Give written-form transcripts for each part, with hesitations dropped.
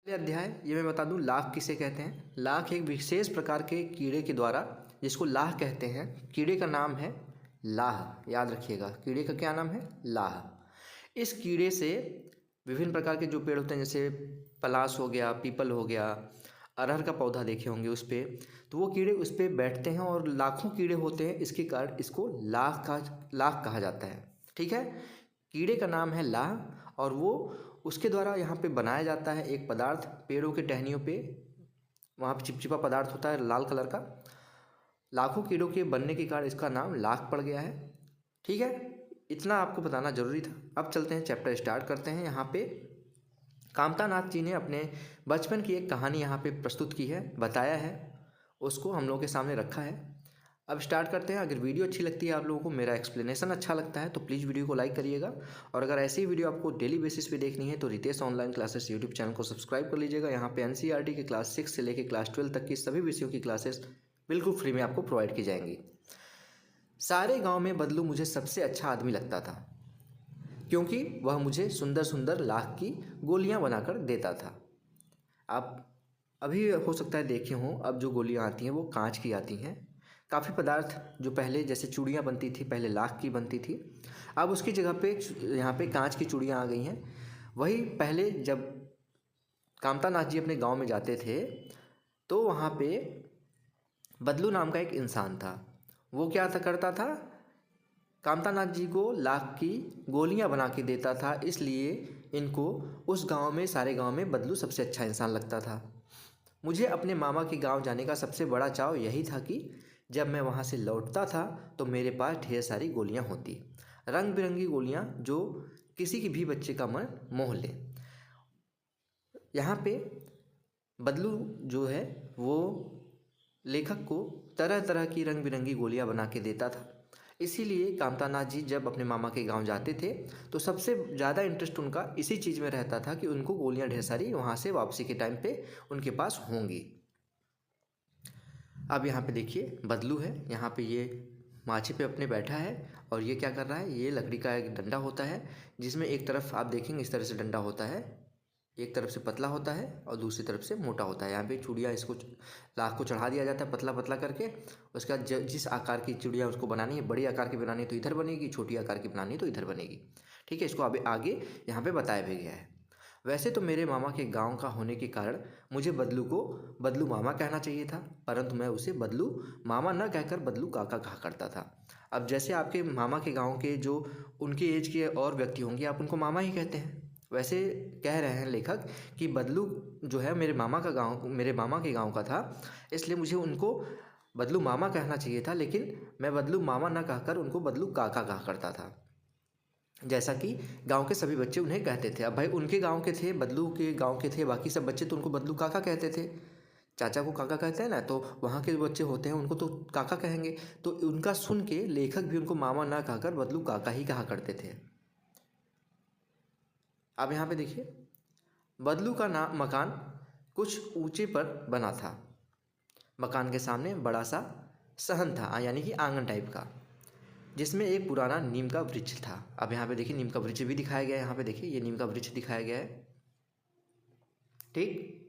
पहले अध्याय ये मैं बता दूं, लाख किसे कहते हैं। लाख एक विशेष प्रकार के कीड़े के द्वारा, जिसको लाह कहते हैं, कीड़े का नाम है लाह। याद रखिएगा, कीड़े का क्या नाम है? लाह। इस कीड़े से विभिन्न प्रकार के जो पेड़ होते हैं, जैसे पलाश हो गया, पीपल हो गया, अरहर का पौधा देखे होंगे उस पर, तो वो कीड़े उस पर बैठते हैं और लाखों कीड़े होते हैं। इसके कारण इसको लाख कहा जाता है। ठीक है, कीड़े का नाम है लाह और वो उसके द्वारा यहाँ पे बनाया जाता है एक पदार्थ, पेड़ों के टहनियों पे वहाँ पे चिपचिपा पदार्थ होता है लाल कलर का। लाखों कीड़ों के बनने के कारण इसका नाम लाख पड़ गया है। ठीक है, इतना आपको बताना जरूरी था। अब चलते हैं, चैप्टर स्टार्ट करते हैं। यहाँ पे कामता नाथ जी ने अपने बचपन की एक कहानी यहाँ पे प्रस्तुत की है, बताया है, उसको हम लोगों के सामने रखा है। अब स्टार्ट करते हैं। अगर वीडियो अच्छी लगती है आप लोगों को, मेरा एक्सप्लेनेशन अच्छा लगता है, तो प्लीज़ वीडियो को लाइक करिएगा। और अगर ऐसी ही वीडियो आपको डेली बेसिस पे देखनी है तो Ritesh online classes YouTube channel को सब्सक्राइब कर लीजिएगा। यहाँ पे एनसीईआरटी के क्लास 6 से लेकर क्लास 12 तक की सभी विषयों की क्लासेस बिल्कुल फ्री में आपको प्रोवाइड की जाएंगी। सारे गाँव में बदलू मुझे सबसे अच्छा आदमी लगता था, क्योंकि वह मुझे सुंदर सुंदर लाख की गोलियाँ बनाकर देता था। आप अभी हो सकता है देखे हों, अब जो गोलियाँ आती हैं वो कांच की आती हैं। काफ़ी पदार्थ जो पहले जैसे चूड़ियाँ बनती थी, पहले लाख की बनती थी, अब उसकी जगह पे यहाँ पे कांच की चूड़ियाँ आ गई हैं। वही पहले जब कामता नाथ जी अपने गांव में जाते थे तो वहाँ पे बदलू नाम का एक इंसान था। वो क्या था करता था, कामता नाथ जी को लाख की गोलियां बना के देता था, इसलिए इनको उस गांव में, सारे गांव में बदलू सबसे अच्छा इंसान लगता था। मुझे अपने मामा के गांव जाने का सबसे बड़ा चाव यही था कि जब मैं वहां से लौटता था तो मेरे पास ढेर सारी गोलियां होती, रंग बिरंगी गोलियां जो किसी की भी बच्चे का मन मोह ले। यहाँ पे बदलू जो है वो लेखक को तरह तरह की रंग बिरंगी गोलियां बना के देता था। इसीलिए कामता नाथ जी जब अपने मामा के गांव जाते थे तो सबसे ज़्यादा इंटरेस्ट उनका इसी चीज़ में रहता था कि उनको गोलियां ढेर सारी वहाँ से वापसी के टाइम पे उनके पास होंगी। अब यहाँ पे देखिए बदलू है, यहाँ पे ये माछी पे अपने बैठा है और ये क्या कर रहा है, ये लकड़ी का एक डंडा होता है जिसमें एक तरफ आप देखेंगे इस तरह से डंडा होता है, एक तरफ से पतला होता है और दूसरी तरफ से मोटा होता है। यहाँ पे चूड़ियाँ इसको लाख को चढ़ा दिया जाता है पतला पतला करके। उसके बाद जिस आकार की चूड़ियाँ उसको बनानी है, बड़ी आकार की बनानी है तो इधर बनेगी, छोटी आकार की बनानी है तो इधर बनेगी। ठीक है, इसको अभी आगे यहाँ पे बताया भी गया है। वैसे तो मेरे मामा के गांव का होने के कारण मुझे बदलू को बदलू मामा कहना चाहिए था, परंतु मैं उसे बदलू मामा न कहकर बदलू काका कहा करता था। अब जैसे आपके मामा के गांव के जो उनके एज के और व्यक्ति होंगे आप उनको मामा ही कहते हैं, वैसे कह रहे हैं लेखक कि बदलू जो है मेरे मामा के गांव का था, इसलिए मुझे उनको बदलू मामा कहना चाहिए था, लेकिन मैं बदलू मामा न कहकर उनको बदलू काका कहा करता था, जैसा कि गांव के सभी बच्चे उन्हें कहते थे। अब भाई उनके गांव के थे, बदलू के गांव के थे, बाकी सब बच्चे तो उनको बदलू काका कहते थे। चाचा को काका कहते हैं ना, तो वहाँ के बच्चे होते हैं उनको तो काका कहेंगे। तो उनका सुन के लेखक भी उनको मामा ना कहकर बदलू काका ही कहा करते थे। अब यहाँ पे देखिए, बदलू का नाम मकान कुछ ऊंचे पर बना था। मकान के सामने बड़ा सा सहन था, यानी कि आंगन टाइप का, जिसमें एक पुराना नीम का वृक्ष था। अब यहाँ पे देखिए नीम का वृक्ष भी दिखाया गया है, यहाँ पे देखिए ये नीम का वृक्ष दिखाया गया है। ठीक,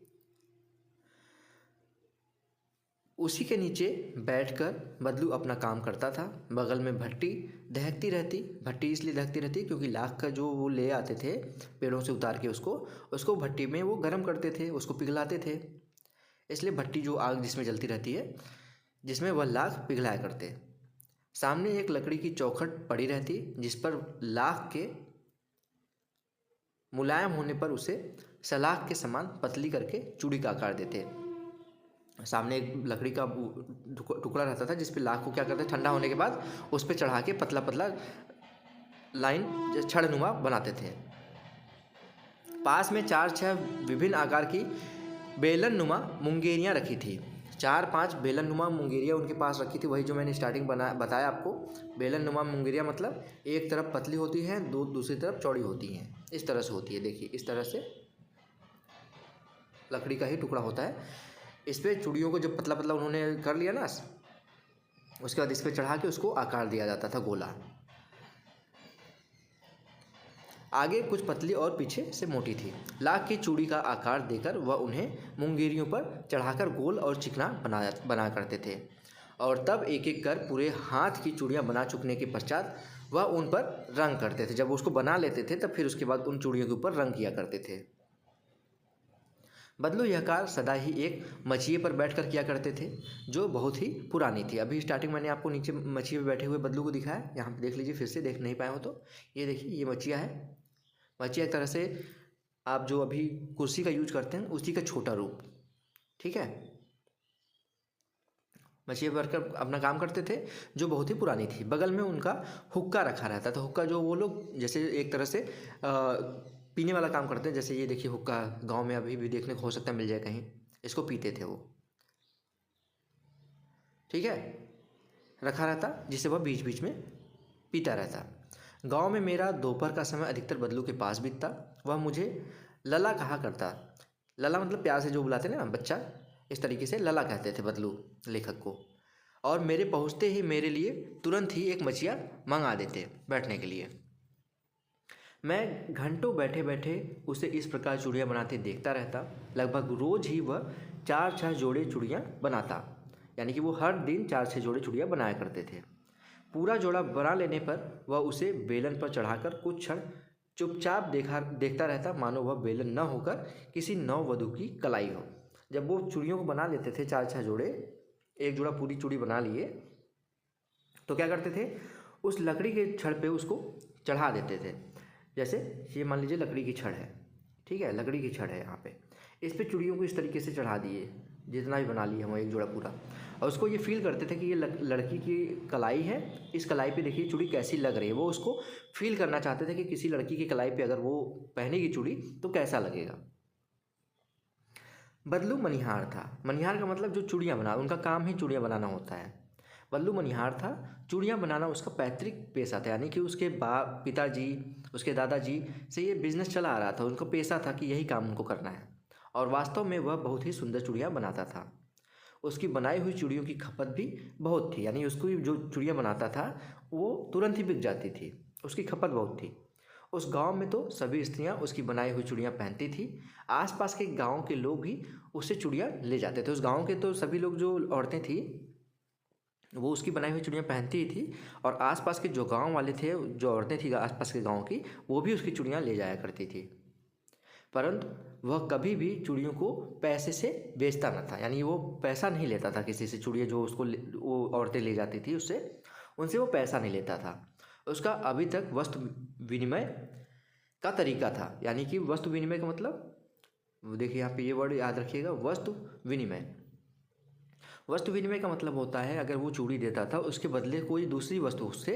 उसी के नीचे बैठकर बदलू अपना काम करता था। बगल में भट्टी दहकती रहती, भट्टी इसलिए दहकती रहती क्योंकि लाख का जो वो ले आते थे पेड़ों से उतार के उसको भट्टी में वो गर्म करते थे, उसको पिघलाते थे, इसलिए भट्टी जो आग जिसमें जलती रहती है, जिसमें वह लाख पिघलाया करते। सामने एक लकड़ी की चौखट पड़ी रहती जिस पर लाख के मुलायम होने पर उसे सलाख के समान पतली करके चूड़ी का आकार देते। सामने एक लकड़ी का टुकड़ा रहता था जिस पे लाख को क्या करते, ठंडा होने के बाद उस पर चढ़ा के पतला पतला लाइन छड़नुमा बनाते थे। पास में 4-6 विभिन्न आकार की बेलन नुमा मुंगेरियाँ रखी थी। 4-5 बेलन नुमा मुंगेरियाँ उनके पास रखी थी, वही जो मैंने स्टार्टिंग बताया आपको। बेलन नुमा मुंगेरियाँ मतलब एक तरफ पतली होती है, दूसरी तरफ चौड़ी होती हैं, इस तरह से होती है। देखिए इस तरह से लकड़ी का ही टुकड़ा होता है। इस पर चूड़ियों को जब पतला पतला उन्होंने कर लिया ना, उसके बाद इस पर चढ़ा के उसको आकार दिया जाता था गोला। आगे कुछ पतली और पीछे से मोटी थी। लाख की चूड़ी का आकार देकर वह उन्हें मुंगेरियों पर चढ़ाकर गोल और चिकना बना करते थे और तब एक एक कर पूरे हाथ की चूड़ियाँ बना चुकने के पश्चात वह उन पर रंग करते थे। जब उसको बना लेते थे तब फिर उसके बाद उन चूड़ियों के ऊपर रंग किया करते थे। बदलू यह कार्य सदा ही एक मछिए पर बैठकर किया करते थे जो बहुत ही पुरानी थी। अभी स्टार्टिंग मैंने आपको नीचे मछिए पर बैठे हुए बदलू को दिखाया, यहाँ पे देख लीजिए फिर से, देख नहीं पाए हो तो ये देखिए, ये मछिया है। मछिया एक तरह से आप जो अभी कुर्सी का यूज करते हैं उसी का छोटा रूप, ठीक है। मछिया पर बैठकर अपना काम करते थे जो बहुत ही पुरानी थी। बगल में उनका हुक्का रखा रहता था। हुक्का जो वो लोग जैसे एक तरह से पीने वाला काम करते हैं, जैसे ये देखिए हुक्का गांव में अभी भी देखने को हो सकता है, मिल जाए कहीं, इसको पीते थे वो, ठीक है, रखा रहता जिसे वह बीच बीच में पीता रहता। गांव में मेरा दोपहर का समय अधिकतर बदलू के पास बीतता। वह मुझे लला कहा करता। लला मतलब प्यार से जो बुलाते ना बच्चा, इस तरीके से लला कहते थे बदलू लेखक को। और मेरे पहुंचते ही मेरे लिए तुरंत ही एक मछिया मंगा देते बैठने के लिए। मैं घंटों बैठे बैठे उसे इस प्रकार चूड़ियाँ बनाते देखता रहता। लगभग रोज़ ही वह 4-6 जोड़े चूड़ियाँ बनाता, यानी कि वो हर दिन 4-6 जोड़े चूड़ियाँ बनाया करते थे। पूरा जोड़ा बना लेने पर वह उसे बेलन पर चढ़ाकर कुछ क्षण चुपचाप देखता रहता, मानो वह बेलन न होकर किसी नववधू की कलाई हो। जब वो चूड़ियों को बना लेते थे 4-6 जोड़े, एक जोड़ा पूरी चूड़ी बना लिए, तो क्या करते थे, उस लकड़ी के छड़ पे उसको चढ़ा देते थे। जैसे ये मान लीजिए लकड़ी की छड़ है, ठीक है, लकड़ी की छड़ है यहाँ पे, इस पे चूड़ियों को इस तरीके से चढ़ा दिए, जितना भी बना लिए हम एक जोड़ा पूरा, और उसको ये फील करते थे कि ये लड़की की कलाई है, इस कलाई पे देखिए चूड़ी कैसी लग रही है। वो उसको फील करना चाहते थे कि किसी लड़की की कलाई पे अगर वो पहनेगी चूड़ी तो कैसा लगेगा। बदलू मनिहार था। मनिहार का मतलब जो चूड़ियाँ बना, उनका काम ही चूड़ियाँ बनाना होता है। बदलू मनिहार था। चूड़ियाँ बनाना उसका पैतृक पेशा था, यानी कि उसके पिताजी, उसके दादाजी से ये बिजनेस चला आ रहा था। उनका पेशा था कि यही काम उनको करना है, और वास्तव में वह बहुत ही सुंदर चूड़ियाँ बनाता था। उसकी बनाई हुई चूड़ियों की खपत भी बहुत थी, यानी उसको जो चूड़ियाँ बनाता था वो तुरंत ही बिक जाती थी, उसकी खपत बहुत थी। उस गांव में तो सभी स्त्रियां उसकी बनाई हुई चूड़ियाँ पहनती थी। आसपास के गांव के लोग भी उससे चूड़ियाँ ले जाते थे। उस गांव के तो सभी लोग, जो औरतें थी वो उसकी बनाई हुई चूड़ियाँ पहनती ही थी, और आसपास के जो गांव वाले थे, जो औरतें थी आसपास के गांव की, वो भी उसकी चूड़ियाँ ले जाया करती थी। परंतु वह कभी भी चूड़ियों को पैसे से बेचता न था, यानी वो पैसा नहीं लेता था किसी से। चूड़ियाँ जो वो औरतें ले जाती थी उससे, उनसे वो पैसा नहीं लेता था। उसका अभी तक वस्तु विनिमय का तरीका था, यानी कि वस्तु विनिमय का मतलब, देखिए यहाँ पे ये वर्ड याद रखिएगा, वस्तु विनिमय। वस्तु विनिमय का मतलब होता है अगर वो चूड़ी देता था उसके बदले कोई दूसरी वस्तु उससे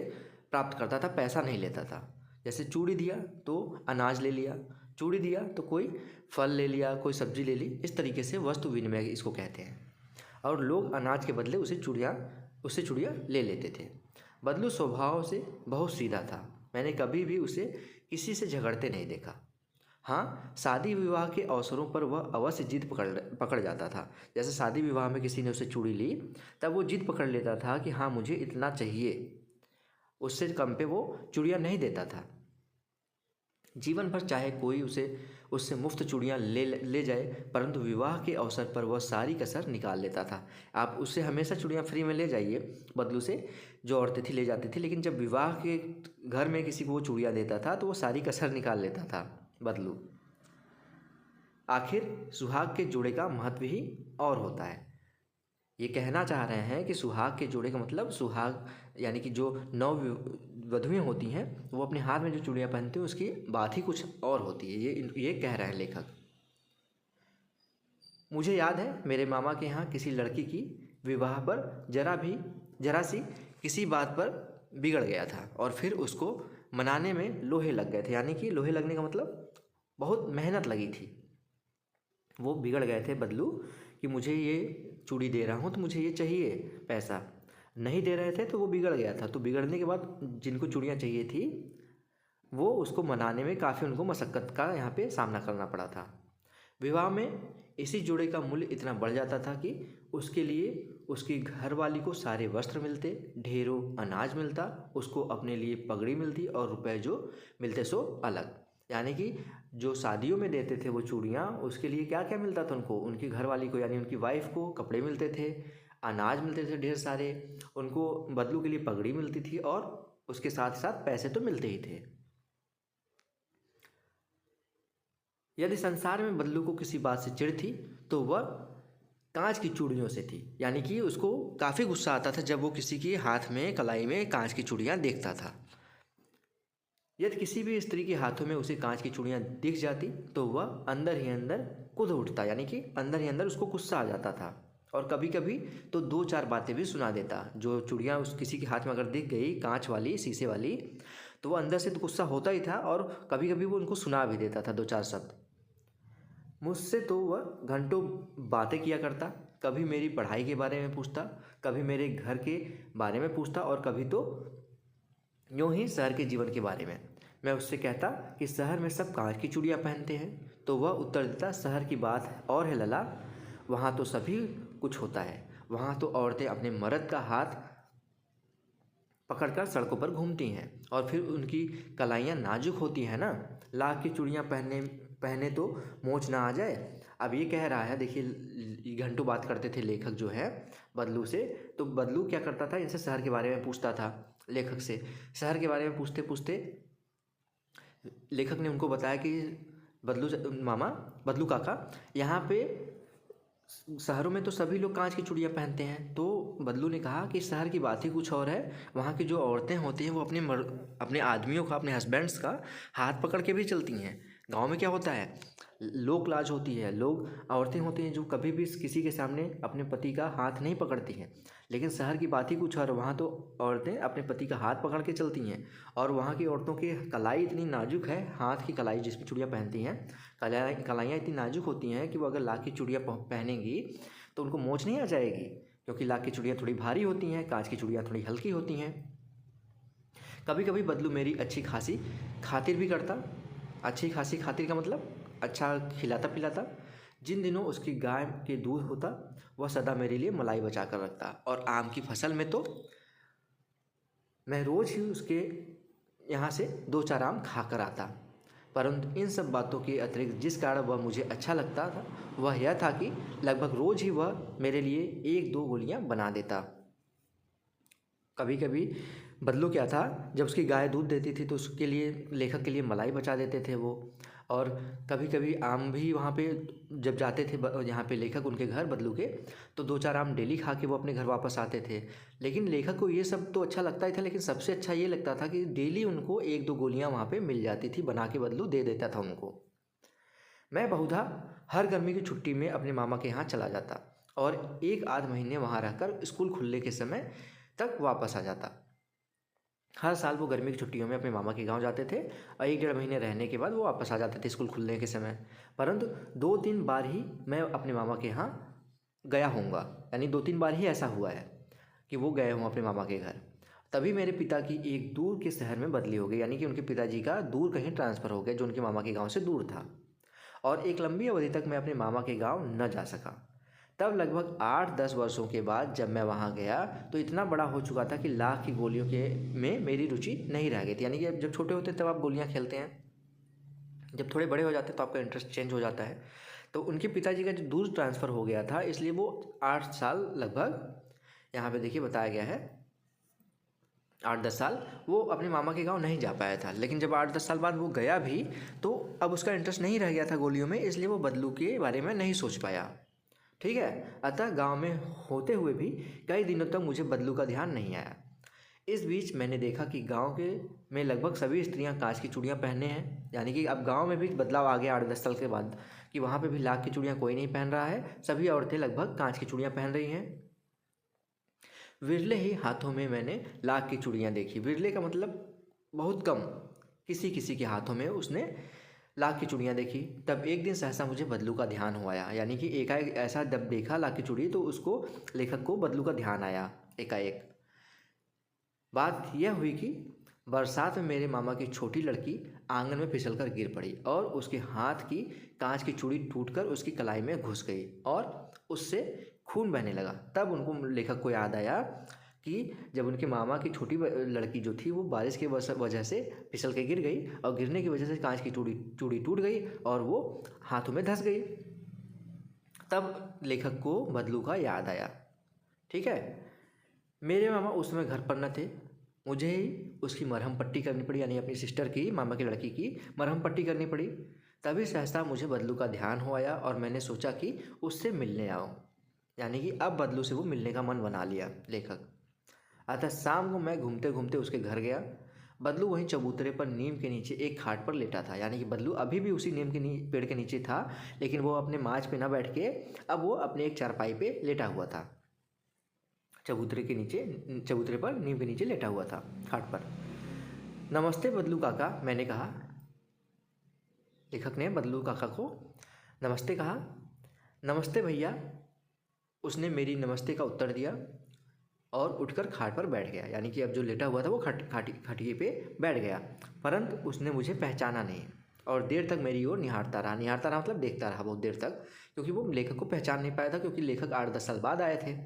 प्राप्त करता था, पैसा नहीं लेता था। जैसे चूड़ी दिया तो अनाज ले लिया, चूड़ी दिया तो कोई फल ले लिया, कोई सब्जी ले ली, इस तरीके से वस्तु विनिमय इसको कहते हैं। और लोग अनाज के बदले उससे चूड़ियाँ ले लेते थे। बदलू स्वभाव से बहुत सीधा था। मैंने कभी भी उसे किसी से झगड़ते नहीं देखा। हाँ, शादी विवाह के अवसरों पर वह अवश्य जिद पकड़ जाता था। जैसे शादी विवाह में किसी ने उसे चूड़ी ली, तब वो जिद पकड़ लेता था कि हाँ मुझे इतना चाहिए, उससे कम पे वो चूड़ियाँ नहीं देता था। जीवन भर चाहे कोई उससे मुफ्त चूड़ियाँ ले जाए, परंतु विवाह के अवसर पर वह सारी कसर निकाल लेता था। आप उससे हमेशा चूड़ियाँ फ्री में ले जाइए, बदलू से जो औरतें थी ले जाती थी, लेकिन जब विवाह के घर में किसी को वो चूड़ियाँ देता था तो वो सारी कसर निकाल लेता था बदलू। आखिर सुहाग के जोड़े का महत्व ही और होता है। ये कहना चाह रहे हैं कि सुहाग के जोड़े का मतलब, सुहाग यानी कि जो नव वधुएं होती हैं वो अपने हाथ में जो चूड़ियाँ पहनती हैं उसकी बात ही कुछ और होती है, ये कह रहे हैं लेखक। मुझे याद है मेरे मामा के यहाँ किसी लड़की की विवाह पर जरा सी किसी बात पर बिगड़ गया था, और फिर उसको मनाने में लोहे लग गए थे। यानी कि लोहे लगने का मतलब बहुत मेहनत लगी थी। वो बिगड़ गए थे बदलू कि मुझे ये चूड़ी दे रहा हूँ तो मुझे ये चाहिए, पैसा नहीं दे रहे थे तो वो बिगड़ गया था। तो बिगड़ने के बाद जिनको चूड़ियाँ चाहिए थी वो उसको मनाने में काफ़ी उनको मशक्क़त का यहाँ पे सामना करना पड़ा था। विवाह में इसी जोड़े का मूल्य इतना बढ़ जाता था कि उसके लिए उसकी घरवाली को सारे वस्त्र मिलते, ढेरों अनाज मिलता, उसको अपने लिए पगड़ी मिलती, और रुपए जो मिलते सो अलग। यानी कि जो शादियों में देते थे वो चूड़ियाँ, उसके लिए क्या क्या मिलता था उनको, उनकी घरवाली को यानी उनकी वाइफ को कपड़े मिलते थे, अनाज मिलते थे ढेर सारे, उनको बदलू के लिए पगड़ी मिलती थी और उसके साथ साथ पैसे तो मिलते ही थे। यदि संसार में बदलू को किसी बात से चिढ़ थी तो वह कांच की चूड़ियों से थी। यानी कि उसको काफ़ी गुस्सा आता था जब वो किसी के हाथ में कलाई में कांच की चूड़ियाँ देखता था। यदि किसी भी स्त्री के हाथों में उसे कांच की चूड़ियाँ दिख जाती तो वह अंदर ही अंदर कूद उठता, यानी कि अंदर ही अंदर उसको गुस्सा आ जाता था। और कभी कभी तो 2-4 बातें भी सुना देता। जो चूड़ियाँ उस किसी के हाथ में अगर दिख गई कांच वाली, शीशे वाली, तो वो अंदर से तो गुस्सा होता ही था और कभी कभी वो उनको सुना भी देता था 2-4 शब्द। मुझसे तो वह घंटों बातें किया करता, कभी मेरी पढ़ाई के बारे में पूछता, कभी मेरे घर के बारे में पूछता और कभी तो यूँ ही शहर के जीवन के बारे में। मैं उससे कहता कि शहर में सब कांच की चूड़ियाँ पहनते हैं, तो वह उत्तर देता, शहर की बात और है लला, वहाँ तो सभी कुछ होता है। वहाँ तो औरतें अपने मर्द का हाथ पकड़कर सड़कों पर घूमती हैं और फिर उनकी कलाइयाँ नाजुक होती हैं ना, लाख की चूड़ियाँ पहने पहने तो मोच ना आ जाए। अब ये कह रहा है, देखिए घंटों बात करते थे लेखक जो है बदलू से, तो बदलू क्या करता था, इनसे शहर के बारे में पूछता था लेखक से। शहर के बारे में पूछते पूछते लेखक ने उनको बताया कि मामा, बदलू काका, यहाँ पे शहरों में तो सभी लोग कांच की चूड़ियाँ पहनते हैं। तो बदलू ने कहा कि शहर की बात ही कुछ और है, वहाँ की जो औरतें होती हैं वो अपने आदमियों का, अपने हस्बैंड्स का हाथ पकड़ के भी चलती हैं। गांव में क्या होता है, लोक लाज होती है, लोग औरतें होती हैं जो कभी भी किसी के सामने अपने पति का हाथ नहीं पकड़ती हैं। लेकिन शहर की बात ही कुछ और, वहाँ तो औरतें अपने पति का हाथ पकड़ के चलती हैं। और वहाँ की औरतों की कलाई इतनी नाजुक है, हाथ की कलाई जिसमें चूड़ियाँ पहनती हैं, कलाइयाँ इतनी नाजुक होती हैं कि वो अगर लाख की चूड़ियाँ पहनेंगी तो उनको मोच नहीं आ जाएगी, क्योंकि लाख की चूड़ियाँ थोड़ी भारी होती हैं, कांच की चूड़ियाँ थोड़ी हल्की होती हैं। कभी कभी बदलू मेरी अच्छी खासी खातिर भी करता। अच्छी खासी खातिर का मतलब अच्छा खिलाता पिलाता। जिन दिनों उसकी गाय के दूध होता वह सदा मेरे लिए मलाई बचा कर रखता। और आम की फसल में तो मैं रोज़ ही उसके यहाँ से 2-4 आम खा कर आता। परंतु इन सब बातों के अतिरिक्त जिस कारण वह मुझे अच्छा लगता था वह यह था कि लगभग रोज़ ही वह मेरे लिए 1-2 गोलियाँ बना देता। कभी कभी बदलू क्या था, जब उसकी गाय दूध देती थी तो उसके लिए, लेखक के लिए मलाई बचा देते थे वो। और कभी कभी आम भी वहाँ पे जब जाते थे यहाँ पे लेखक उनके घर बदलू के, तो 2-4 आम डेली खा के वो अपने घर वापस आते थे। लेकिन लेखक को ये सब तो अच्छा लगता ही था, लेकिन सबसे अच्छा ये लगता था कि डेली उनको 1-2 गोलियाँ वहाँ पे मिल जाती थी, बना के बदलू दे देता था उनको। मैं बहुधा हर गर्मी की छुट्टी में अपने मामा के यहाँ चला जाता और 1-8 महीने वहाँ रहकर स्कूल खुलने के समय तक वापस आ जाता। हर साल वो गर्मी की छुट्टियों में अपने मामा के गांव जाते थे और 1-1.5 महीने रहने के बाद वो वापस आ जाते थे स्कूल खुलने के समय। परंतु 2-3 बार ही मैं अपने मामा के यहाँ गया होऊंगा, यानी 2-3 बार ही ऐसा हुआ है कि वो गए हों अपने मामा के घर। तभी मेरे पिता की एक दूर के शहर में बदली हो गई, यानी कि उनके पिताजी का दूर कहीं ट्रांसफ़र हो गया जो उनके मामा के गाँव से दूर था। और एक लंबी अवधि तक मैं अपने मामा के गाँव न जा सका। तब लगभग 8-10 वर्षों के बाद जब मैं वहाँ गया तो इतना बड़ा हो चुका था कि लाख की गोलियों के में मेरी रुचि नहीं रह गई थी। यानी कि जब छोटे होते तब आप गोलियाँ खेलते हैं, जब थोड़े बड़े हो जाते हैं तो आपका इंटरेस्ट चेंज हो जाता है। तो उनके पिताजी का जो दूर ट्रांसफ़र हो गया था, इसलिए वो 8 साल लगभग, यहाँ पे देखिए बताया गया है 8-10 साल वो अपने मामा के गांव नहीं जा पाया था। लेकिन जब 8-10 साल बाद वो गया भी तो अब उसका इंटरेस्ट नहीं रह गया था गोलियों में, इसलिए वो बदलू के बारे में नहीं सोच पाया। ठीक है, अतः गांव में होते हुए भी कई दिनों तक मुझे बदलू का ध्यान नहीं आया। इस बीच मैंने देखा कि गांव के में लगभग सभी स्त्रियां कांच की चूड़ियां पहने हैं। यानी कि अब गांव में भी बदलाव आ गया 8-10 साल के बाद कि वहाँ पे भी लाख की चूड़ियां कोई नहीं पहन रहा है, सभी औरतें लगभग कांच की चूड़ियां पहन रही हैं। विरले ही हाथों में मैंने लाख की चूड़ियाँ देखी। विरले का मतलब बहुत कम, किसी किसी के हाथों में उसने लाख की चूड़ियाँ देखी। तब एक दिन सहसा मुझे बदलू का ध्यान हो आया, यानी कि एकाएक ऐसा जब देखा लाख की चूड़ी तो उसको, लेखक को बदलू का ध्यान आया एकाएक। बात यह हुई कि बरसात में मेरे मामा की छोटी लड़की आंगन में फिसलकर गिर पड़ी और उसके हाथ की कांच की चूड़ी टूटकर उसकी कलाई में घुस गई और उससे खून बहने लगा। तब उनको, लेखक को याद आया कि जब उनके मामा की छोटी लड़की जो थी वो बारिश की वजह से फिसल के गिर गई और गिरने की वजह से कांच की चूड़ी टूट गई और वो हाथों में धंस गई। तब लेखक को बदलू का याद आया। ठीक है, मेरे मामा उस समय घर पर न थे, मुझे ही उसकी मरहम पट्टी करनी पड़ी, यानी अपनी सिस्टर की, मामा की लड़की की मरहम पट्टी करनी पड़ी। तभी सहसा मुझे बदलू का ध्यान हो आया और मैंने सोचा कि उससे मिलने आऊँ, यानी कि अब बदलू से वो मिलने का मन बना लिया लेखक। अतः शाम को मैं घूमते घूमते उसके घर गया। बदलू वहीं चबूतरे पर नीम के नीचे एक खाट पर लेटा था, यानी कि बदलू अभी भी उसी नीम के पेड़ के नीचे था, लेकिन वो अपने माच पे ना बैठ के अब वो अपने एक चारपाई पे लेटा हुआ था। चबूतरे पर नीम के नीचे लेटा हुआ था खाट पर। नमस्ते बदलू काका, मैंने कहा। लेखक ने बदलू काका को नमस्ते कहा। नमस्ते भैया, उसने मेरी नमस्ते का उत्तर दिया और उठकर खाट पर बैठ गया, यानी कि अब जो लेटा हुआ था वो खटिए पे बैठ गया, परंतु उसने मुझे पहचाना नहीं और देर तक मेरी ओर निहारता रहा मतलब देखता रहा बहुत देर तक, क्योंकि वो लेखक को पहचान नहीं पाया था, क्योंकि लेखक 8-10 साल बाद आए थे।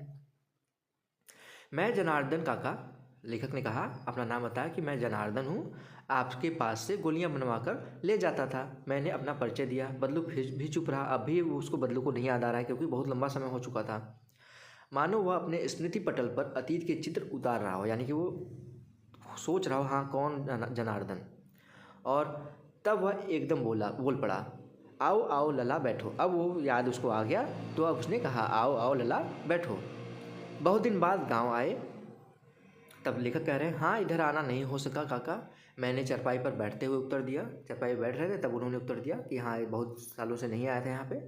मैं जनार्दन काका, लेखक ने कहा, अपना नाम बताया कि मैं जनार्दन हूँ, आपके पास से गोलियां बनवा कर ले जाता था। मैंने अपना परिचय दिया। बदलू भी चुप रहा। अब भी उसको बदलू को नहीं याद आ रहा है, क्योंकि बहुत लंबा समय हो चुका था। मानो वह अपने स्मृति पटल पर अतीत के चित्र उतार रहा हो, यानी कि वो सोच रहा हो हाँ कौन जनार्दन। और तब वह एकदम बोल पड़ा, आओ आओ लला बैठो। अब वो याद उसको आ गया, तो अब उसने कहा, आओ आओ लला बैठो। बहुत दिन बाद गांव आए। तब लेखक कह रहे हैं, हाँ इधर आना नहीं हो सका काका। मैंने चारपाई पर बैठते हुए उत्तर दिया। चारपाई पर बैठ रहे थे, तब उन्होंने उत्तर दिया कि हाँ बहुत सालों से नहीं आए थे यहाँ पे।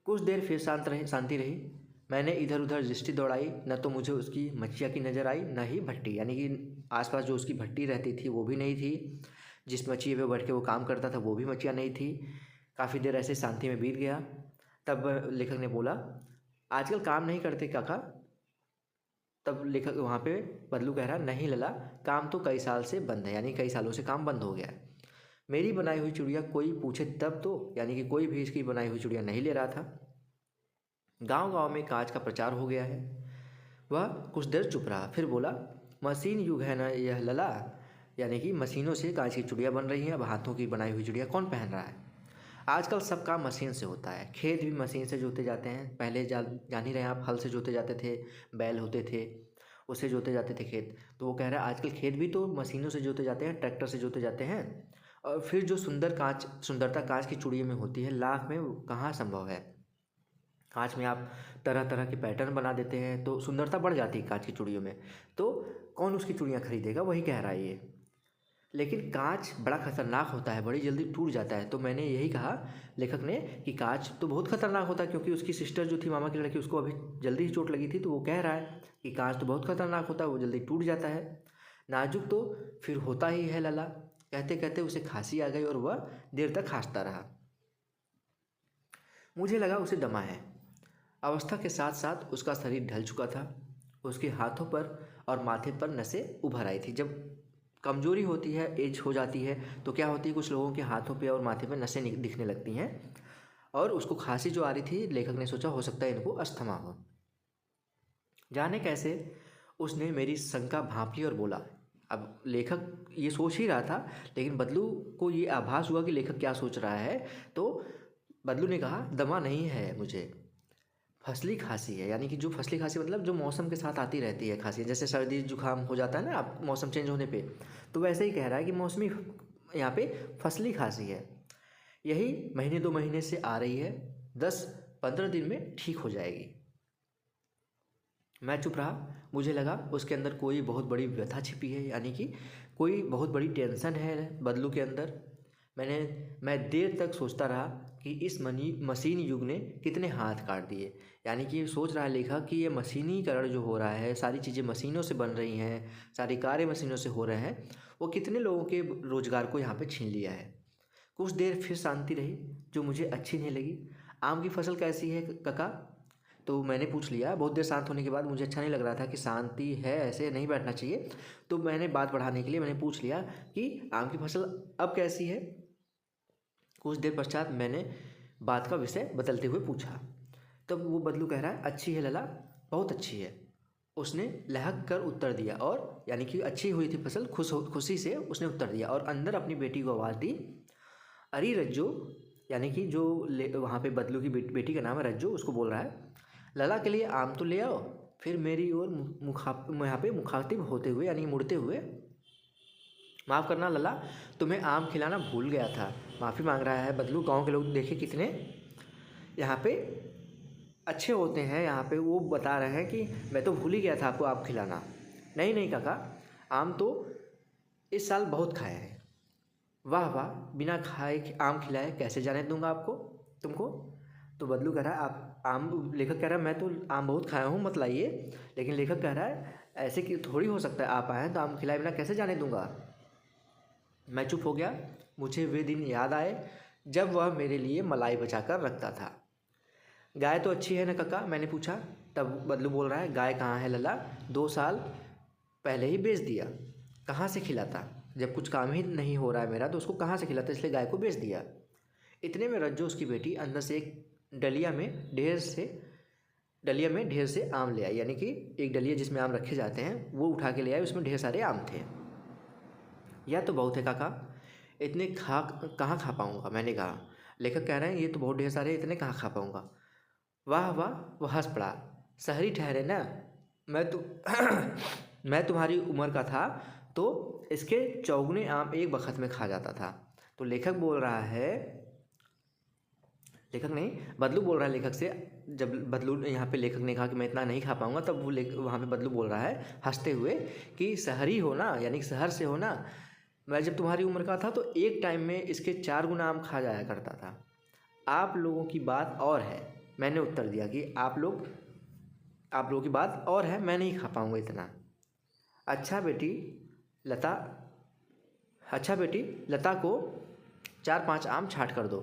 कुछ देर फिर शांति रही। मैंने इधर उधर दृष्टि दौड़ाई, न तो मुझे उसकी मच्छिया की नज़र आई, न ही भट्टी, यानी कि आसपास जो उसकी भट्टी रहती थी वो भी नहीं थी। जिस मच्छी पे बैठ के वो काम करता था वो भी मच्छिया नहीं थी। काफ़ी देर ऐसे शांति में बीत गया। तब लेखक ने बोला, आजकल काम नहीं करते काका। तब लेखक वहाँ पे बदलू कह रहा, नहीं लला, काम तो कई साल से बंद है, यानी कई सालों से काम बंद हो गया है। मेरी बनाई हुई चूड़िया कोई पूछे तब तो, यानी कि कोई भी इसकी बनाई हुई चूड़िया नहीं ले रहा था। गांव गांव में कांच का प्रचार हो गया है। वह कुछ देर चुप रहा, फिर बोला, मशीन युग है ना यह लला, यानी कि मशीनों से कांच की चूड़ियाँ बन रही हैं। अब हाथों की बनाई हुई चूड़ियाँ कौन पहन रहा है? आजकल सब काम मशीन से होता है। खेत भी मशीन से जोते जाते हैं। पहले जान ही रहे हैं आप, हल से जोते जाते थे, बैल होते थे, उससे जोते जाते थे खेत। तो वो कह रहा है आजकल खेत भी तो मशीनों से जोते जाते हैं, ट्रैक्टर से जोते जाते हैं। और फिर जो सुंदरता कांच की चूड़ियों में होती है, लाख में कहाँ संभव है। कांच में आप तरह तरह के पैटर्न बना देते हैं तो सुंदरता बढ़ जाती है कांच की चूड़ियों में। तो कौन उसकी चूड़ियाँ खरीदेगा, वही कह रहा है ये। लेकिन कांच बड़ा खतरनाक होता है, बड़ी जल्दी टूट जाता है। तो मैंने यही कहा लेखक ने कि कांच तो बहुत खतरनाक होता है, क्योंकि उसकी सिस्टर जो थी, मामा की लड़की, उसको अभी जल्दी ही चोट लगी थी। तो वो कह रहा है कि कांच तो बहुत खतरनाक होता है, वो जल्दी टूट जाता है। नाजुक तो फिर होता ही है लला। कहते कहते उसे खांसी आ गई और वह देर तक खांसता रहा। मुझे लगा उसे दमा है। अवस्था के साथ साथ उसका शरीर ढल चुका था। उसके हाथों पर और माथे पर नसें उभर आई थी। जब कमजोरी होती है, एज हो जाती है, तो क्या होती है, कुछ लोगों के हाथों पे और माथे पे नसें दिखने लगती हैं। और उसको खांसी जो आ रही थी, लेखक ने सोचा हो सकता है इनको अस्थमा हो। जाने कैसे उसने मेरी शंका भांप ली और बोला। अब लेखक ये सोच ही रहा था, लेकिन बदलू को ये आभास हुआ कि लेखक क्या सोच रहा है। तो बदलू ने कहा, दमा नहीं है मुझे, फसली खांसी है। यानी कि जो फसली खांसी मतलब जो मौसम के साथ आती रहती है खांसी, जैसे सर्दी जुकाम हो जाता है ना आप मौसम चेंज होने पे, तो वैसे ही कह रहा है कि मौसमी यहाँ पे फसली खांसी है। यही 1-2 महीने से आ रही है, 10-15 दिन में ठीक हो जाएगी। मैं चुप रहा। मुझे लगा उसके अंदर कोई बहुत बड़ी व्यथा छिपी है, यानी कि कोई बहुत बड़ी टेंशन है बदलू के अंदर। मैं देर तक सोचता रहा कि इस मशीन युग ने कितने हाथ काट दिए। यानी कि सोच रहा है लेखक कि ये मशीनीकरण जो हो रहा है, सारी चीज़ें मशीनों से बन रही हैं, सारे कार्य मशीनों से हो रहे हैं, वो कितने लोगों के रोज़गार को यहाँ पे छीन लिया है। कुछ देर फिर शांति रही, जो मुझे अच्छी नहीं लगी। आम की फसल कैसी है काका? तो मैंने पूछ लिया। बहुत देर शांत होने के बाद मुझे अच्छा नहीं लग रहा था कि शांति है, ऐसे नहीं बैठना चाहिए। तो मैंने बात बढ़ाने के लिए मैंने पूछ लिया कि आम की फसल अब कैसी है। कुछ देर पश्चात मैंने बात का विषय बदलते हुए पूछा। तब वो बदलू कह रहा है, अच्छी है लला, बहुत अच्छी है। उसने लहक कर उत्तर दिया, और यानी कि अच्छी हुई थी फसल, खुशी से उसने उत्तर दिया और अंदर अपनी बेटी को आवाज़ दी। अरे रज्जो, यानी कि जो वहाँ पे बदलू की बेटी का नाम है रज्जो, उसको बोल रहा है, लला के लिए आम तो ले आओ। फिर मेरी ओर यहाँ पे मुखातिब होते हुए यानी मुड़ते हुए, माफ़ करना लला, तुम्हें आम खिलाना भूल गया था। माफ़ी मांग रहा है बदलू। गांव के लोग देखे कितने यहाँ पे अच्छे होते हैं। यहाँ पे वो बता रहे हैं कि मैं तो भूल ही गया था आपको आम खिलाना। नहीं नहीं काका, आम तो इस साल बहुत खाए हैं। वाह वाह, बिना खाए आम खिलाए कैसे जाने दूंगा आपको तुमको। तो बदलू कह रहा है आप आम, लेखक कह रहा है मैं तो आम बहुत खाया हूँ मत लाइए। लेकिन लेखक कह रहा है ऐसे कि थोड़ी हो सकता है, आप आए हैं तो आम खिलाए बिना कैसे जाने दूंगा। मैं चुप हो गया। मुझे वे दिन याद आए जब वह मेरे लिए मलाई बचा कर रखता था। गाय तो अच्छी है ना काका, मैंने पूछा। तब बदलू बोल रहा है, गाय कहाँ है लला, 2 साल पहले ही बेच दिया। कहाँ से खिलाता, जब कुछ काम ही नहीं हो रहा है मेरा तो उसको कहाँ से खिलाता, इसलिए गाय को बेच दिया। इतने में रज्जो उसकी बेटी अंदर से एक डलिया में ढेर से आम ले आई, यानी कि एक डलिया जिसमें आम रखे जाते हैं वो उठा के ले आई, उसमें ढेर सारे आम थे। यह तो बहुत है काका, इतने कहाँ खा पाऊँगा, मैंने कहा। लेखक कह रहे हैं ये तो बहुत ढेर सारे, इतने कहाँ खा पाऊँगा। वाह वाह, वह हंस पड़ा। शहरी ठहरे ना, मैं तो मैं तुम्हारी उम्र का था तो इसके चौगुने आम एक वक्त में खा जाता था। तो लेखक बोल रहा है, लेखक नहीं बदलू बोल रहा है लेखक से। जब बदलू यहाँ पे लेखक ने कहा कि मैं इतना नहीं खा पाऊँगा, तब वो वहाँ पे बदलू बोल रहा है हंसते हुए कि शहरी हो ना, यानी कि शहर से हो ना, मैं जब तुम्हारी उम्र का था तो एक टाइम में इसके 4 गुना आम खा जाया करता था। आप लोगों की बात और है। मैंने उत्तर दिया कि आप लोगों की बात और है, मैं नहीं खा पाऊँगा इतना। अच्छा बेटी लता को 4-5 आम छाँट कर दो।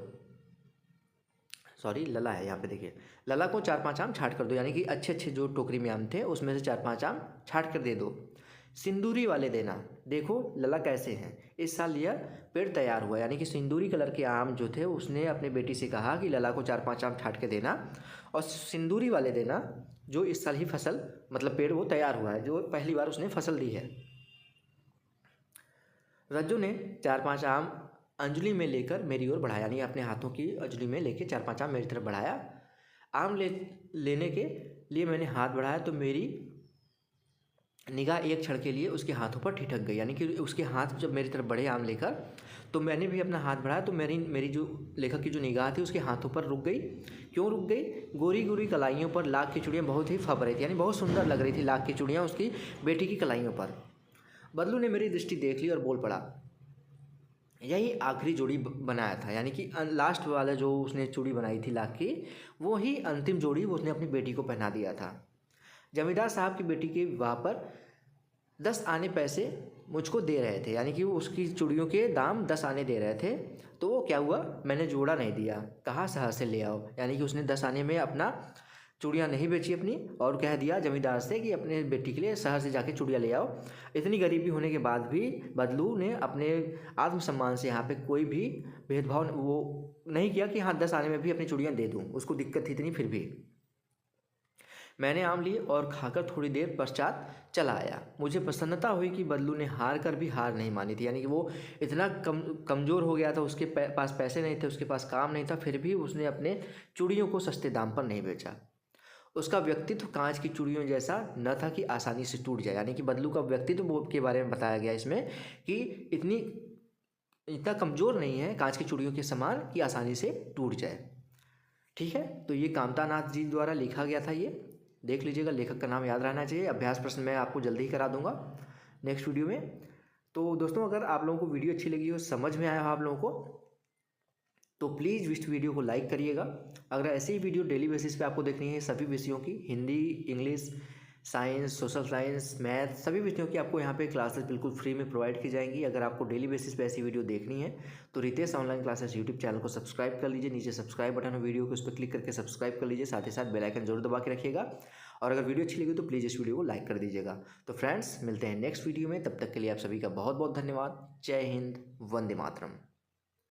सॉरी, लला है यहाँ पे, देखिए, लला को 4-5 आम छाँट कर दो, यानी कि अच्छे अच्छे जो टोकरी में आम थे उसमें से 4-5 आम छाँट कर दे दो। सिंदूरी वाले देना, देखो लला कैसे हैं, इस साल यह पेड़ तैयार हुआ। यानी कि सिंदूरी कलर के आम जो थे उसने अपनी बेटी से कहा कि लला को 4-5 आम छाँट के देना, और सिंदूरी वाले देना जो इस साल ही फसल, मतलब पेड़ वो तैयार हुआ है, जो पहली बार उसने फसल दी है। रज्जू ने 4-5 आम अंजलि में लेकर मेरी ओर बढ़ाया, यानी अपने हाथों की अंजलि में लेके 4-5 आम मेरी तरफ बढ़ाया। आम लेने के लिए मैंने हाथ बढ़ाया तो मेरी निगाह एक क्षण के लिए उसके हाथों पर ठिठक गई, यानी कि उसके हाथ जब मेरी तरफ बढ़े आम लेकर, तो मैंने भी अपना हाथ बढ़ाया तो मेरी जो लेखक की जो निगाह थी उसके हाथों पर रुक गई। क्यों रुक गई? गोरी गोरी कलाइयों पर लाख की चूड़ियाँ बहुत ही फब रही थी, यानी बहुत सुंदर लग रही थी लाख की चूड़ियाँ उसकी बेटी की कलाइयों पर। बदलू ने मेरी दृष्टि देख ली और बोल पड़ा, यही आखिरी जोड़ी बनाया था, यानी कि लास्ट वाला जो उसने चूड़ी बनाई थी लाख की, वो ही अंतिम जोड़ी वो उसने अपनी बेटी को पहना दिया था। जमींदार साहब की बेटी के विवाह पर 10 आने पैसे मुझको दे रहे थे, यानी कि वो उसकी चूड़ियों के दाम 10 आने दे रहे थे। तो वो क्या हुआ, मैंने जोड़ा नहीं दिया, कहा शहर से ले आओ, यानी कि उसने 10 आने में अपना चूड़ियाँ नहीं बेची अपनी, और कह दिया जमींदार से कि अपने बेटी के लिए शहर से जाके चूड़ियाँ ले आओ। इतनी गरीबी होने के बाद भी बदलू ने अपने आत्मसम्मान से यहाँ पे कोई भी भेदभाव वो नहीं किया कि हाँ 10 आने में भी अपनी चूड़ियाँ दे दूँ, उसको दिक्कत थी इतनी। फिर भी मैंने आम लिए और खाकर थोड़ी देर पश्चात चला आया। मुझे प्रसन्नता हुई कि बदलू ने हार कर भी हार नहीं मानी थी, यानी कि वो इतना कमज़ोर हो गया था, उसके पास पैसे नहीं थे, उसके पास काम नहीं था, फिर भी उसने अपने चूड़ियों को सस्ते दाम पर नहीं बेचा। उसका व्यक्तित्व कांच की चूड़ियों जैसा न था कि आसानी से टूट जाए, यानी कि बदलू का व्यक्तित्व के बारे में बताया गया इसमें कि इतना कमज़ोर नहीं है कांच की चूड़ियों के समान कि आसानी से टूट जाए। ठीक है, तो ये कामता नाथ जी द्वारा लिखा गया था, ये देख लीजिएगा, लेखक का नाम याद रहना चाहिए। अभ्यास प्रश्न मैं आपको जल्दी ही करा दूंगा नेक्स्ट वीडियो में। तो दोस्तों, अगर आप लोगों को वीडियो अच्छी लगी हो, समझ में आया हो आप लोगों को, तो प्लीज़ इस वीडियो को लाइक करिएगा। अगर ऐसे ही वीडियो डेली बेसिस पे आपको देखनी है सभी विषयों की, Hindi, English, science, social science, math, सभी विषयों की आपको यहाँ पे क्लासेस बिल्कुल फ्री में प्रोवाइड की जाएंगी। अगर आपको डेली बेसिस पे ऐसी वीडियो देखनी है तो Ritesh online classes YouTube channel को सब्सक्राइब कर लीजिए। नीचे सब्सक्राइब बटन है, वीडियो को उस पर क्लिक करके सब्सक्राइब कर लीजिए, साथ ही साथ बेल आइकन जरूर दबा के रखिएगा। और अगर वीडियो अच्छी लगी तो प्लीज़ इस वीडियो को लाइक कर दीजिएगा। तो फ्रेंड्स, मिलते हैं नेक्स्ट वीडियो में, तब तक के लिए आप सभी का बहुत बहुत धन्यवाद। जय हिंद, वंदे मातरम।